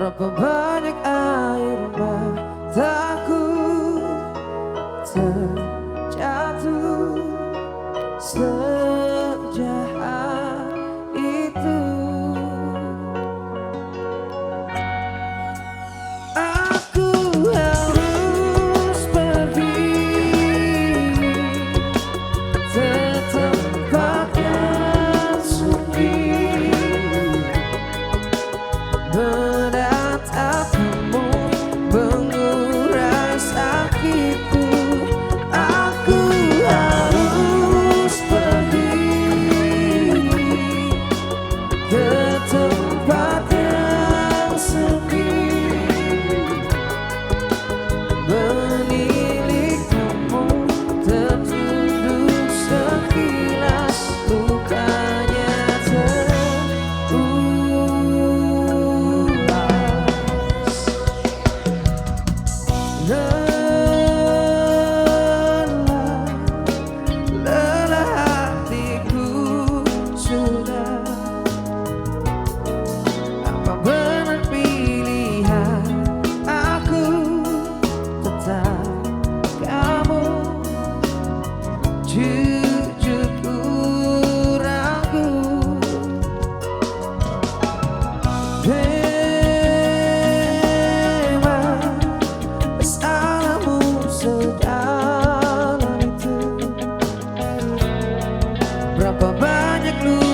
Berapa banyak air mataku terjatuh sejahat itu. Aku harus pergi ke tempat yang sunyi, menatapmu mengurai sakitku. Aku harus pergi ke tempat yang sunyi, menilik kamu tertunduk sekilas, lukanya terulas. Lelah hatiku sudah. Apa benar pilihan aku tetap kamu? Jujur ku ragu. Memang salahmu sedalam itu. Berapa banyak luka